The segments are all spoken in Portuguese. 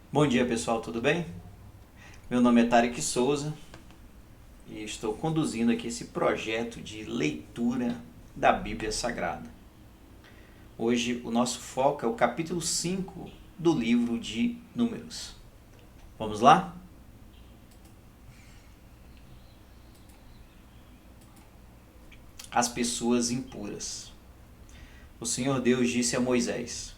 Bom dia pessoal, tudo bem? Meu nome é Tarek Souza e estou conduzindo aqui esse projeto de leitura da Bíblia Sagrada. Hoje o nosso foco é o capítulo 5 do livro de Números. Vamos lá? As pessoas impuras. O Senhor Deus disse a Moisés: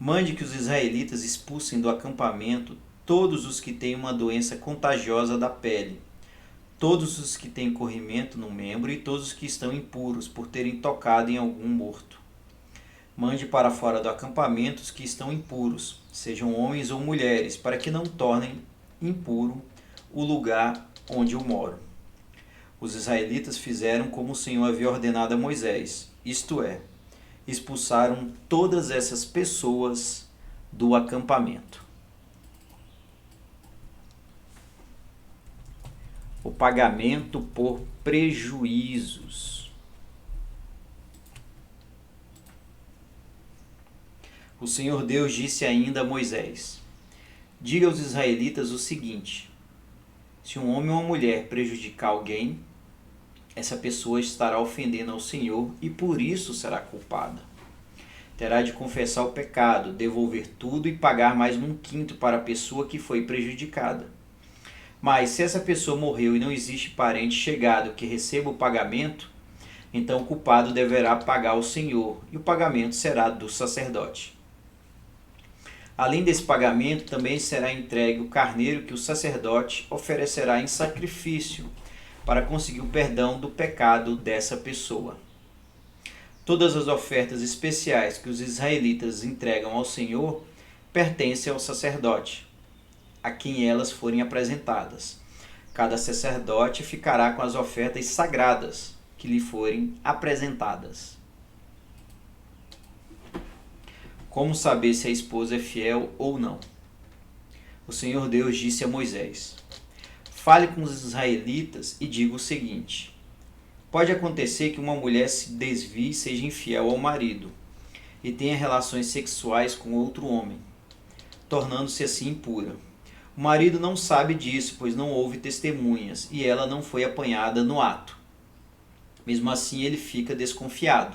Mande que os israelitas expulsem do acampamento todos os que têm uma doença contagiosa da pele, todos os que têm corrimento no membro e todos os que estão impuros por terem tocado em algum morto. Mande para fora do acampamento os que estão impuros, sejam homens ou mulheres, para que não tornem impuro o lugar onde eu moro. Os israelitas fizeram como o Senhor havia ordenado a Moisés, isto é, expulsaram todas essas pessoas do acampamento. O pagamento por prejuízos. O Senhor Deus disse ainda a Moisés: Diga aos israelitas o seguinte: se um homem ou uma mulher prejudicar alguém, essa pessoa estará ofendendo ao Senhor e por isso será culpada. Terá de confessar o pecado, devolver tudo e pagar mais um quinto para a pessoa que foi prejudicada. Mas se essa pessoa morreu e não existe parente chegado que receba o pagamento, então o culpado deverá pagar ao Senhor e o pagamento será do sacerdote. Além desse pagamento, também será entregue o carneiro que o sacerdote oferecerá em sacrifício para conseguir o perdão do pecado dessa pessoa. Todas as ofertas especiais que os israelitas entregam ao Senhor pertencem ao sacerdote, a quem elas forem apresentadas. Cada sacerdote ficará com as ofertas sagradas que lhe forem apresentadas. Como saber se a esposa é fiel ou não? O Senhor Deus disse a Moisés: Fale com os israelitas e diga o seguinte: Pode acontecer que uma mulher se desvie e seja infiel ao marido e tenha relações sexuais com outro homem, tornando-se assim impura. O marido não sabe disso, pois não houve testemunhas e ela não foi apanhada no ato. Mesmo assim, ele fica desconfiado.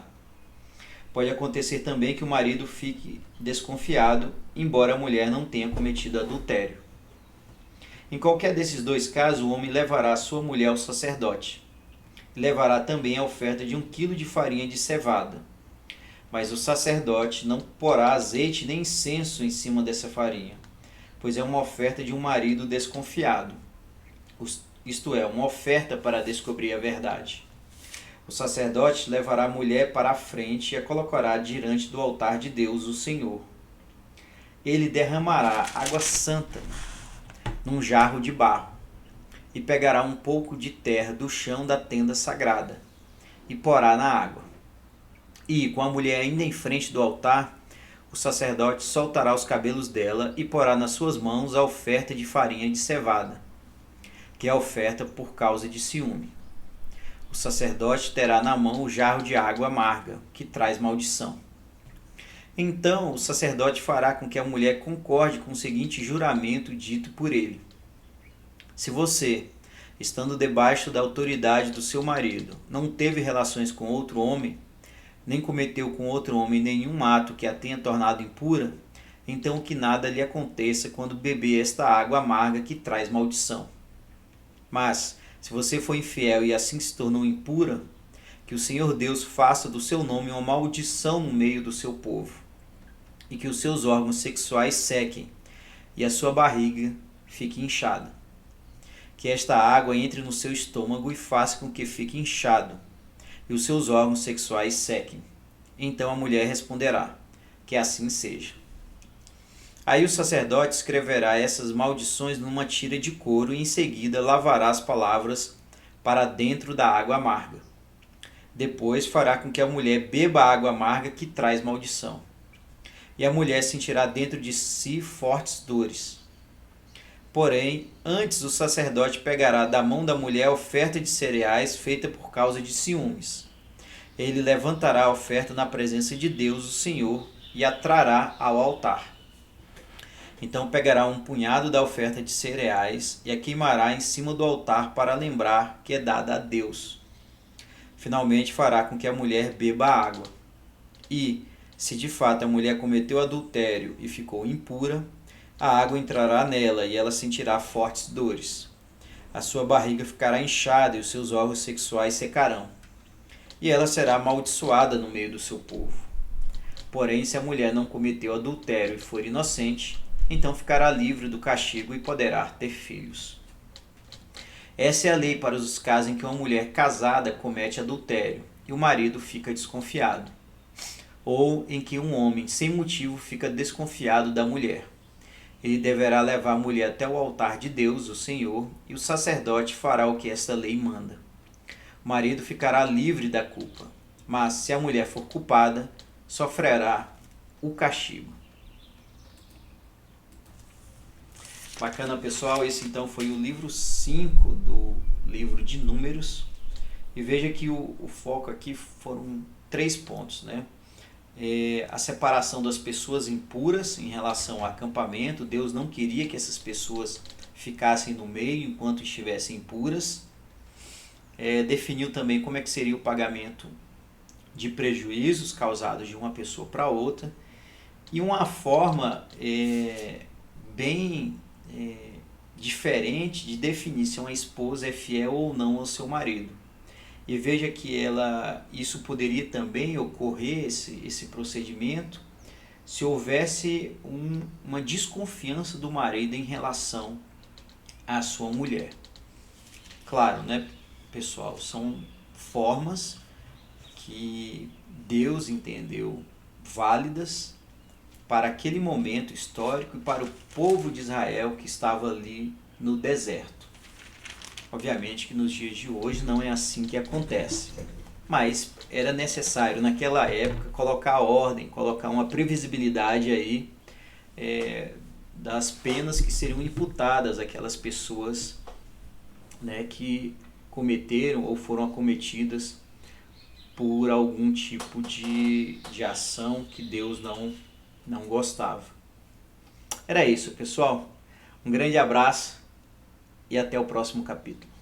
Pode acontecer também que o marido fique desconfiado, embora a mulher não tenha cometido adultério. Em qualquer desses dois casos, o homem levará sua mulher ao sacerdote. Levará também a oferta de 1 quilo de farinha de cevada. Mas o sacerdote não porá azeite nem incenso em cima dessa farinha, pois é uma oferta de um marido desconfiado, isto é, uma oferta para descobrir a verdade. O sacerdote levará a mulher para a frente e a colocará diante do altar de Deus, o Senhor. Ele derramará água santa num jarro de barro e pegará um pouco de terra do chão da tenda sagrada e porá na água. E, com a mulher ainda em frente do altar, o sacerdote soltará os cabelos dela e porá nas suas mãos a oferta de farinha de cevada, que é a oferta por causa de ciúme. O sacerdote terá na mão o jarro de água amarga, que traz maldição. Então o sacerdote fará com que a mulher concorde com o seguinte juramento dito por ele: Se você, estando debaixo da autoridade do seu marido, não teve relações com outro homem, nem cometeu com outro homem nenhum ato que a tenha tornado impura, então que nada lhe aconteça quando beber esta água amarga que traz maldição. Mas, se você for infiel e assim se tornou impura, que o Senhor Deus faça do seu nome uma maldição no meio do seu povo, e que os seus órgãos sexuais sequem, e a sua barriga fique inchada. Que esta água entre no seu estômago e faça com que fique inchado, e os seus órgãos sexuais sequem. Então a mulher responderá: que assim seja. Aí o sacerdote escreverá essas maldições numa tira de couro e em seguida lavará as palavras para dentro da água amarga. Depois fará com que a mulher beba a água amarga que traz maldição. E a mulher sentirá dentro de si fortes dores. Porém, antes o sacerdote pegará da mão da mulher a oferta de cereais feita por causa de ciúmes. Ele levantará a oferta na presença de Deus, o Senhor, e a trará ao altar. Então pegará um punhado da oferta de cereais e a queimará em cima do altar para lembrar que é dada a Deus. Finalmente fará com que a mulher beba água. E, se de fato a mulher cometeu adultério e ficou impura, a água entrará nela e ela sentirá fortes dores. A sua barriga ficará inchada e os seus órgãos sexuais secarão. E ela será amaldiçoada no meio do seu povo. Porém, se a mulher não cometeu adultério e for inocente, então ficará livre do castigo e poderá ter filhos. Essa é a lei para os casos em que uma mulher casada comete adultério e o marido fica desconfiado, ou em que um homem sem motivo fica desconfiado da mulher. Ele deverá levar a mulher até o altar de Deus, o Senhor, e o sacerdote fará o que esta lei manda. O marido ficará livre da culpa, mas se a mulher for culpada, sofrerá o castigo. Bacana, pessoal, esse então foi o livro 5 do livro de Números. E veja que o foco aqui foram 3 pontos, né? A separação das pessoas impuras em relação ao acampamento. Deus não queria que essas pessoas ficassem no meio enquanto estivessem impuras. Definiu também como é que seria o pagamento de prejuízos causados de uma pessoa para outra. E uma forma bem diferente de definir se uma esposa é fiel ou não ao seu marido. E veja que isso poderia também ocorrer, esse procedimento, se houvesse uma desconfiança do marido em relação à sua mulher. Claro, né, pessoal, são formas que Deus entendeu válidas para aquele momento histórico e para o povo de Israel que estava ali no deserto. Obviamente que nos dias de hoje não é assim que acontece, mas era necessário naquela época colocar ordem, colocar uma previsibilidade aí das penas que seriam imputadas àquelas pessoas, né, que cometeram ou foram acometidas por algum tipo de ação que Deus não gostava. Era isso, pessoal. Um grande abraço e até o próximo capítulo.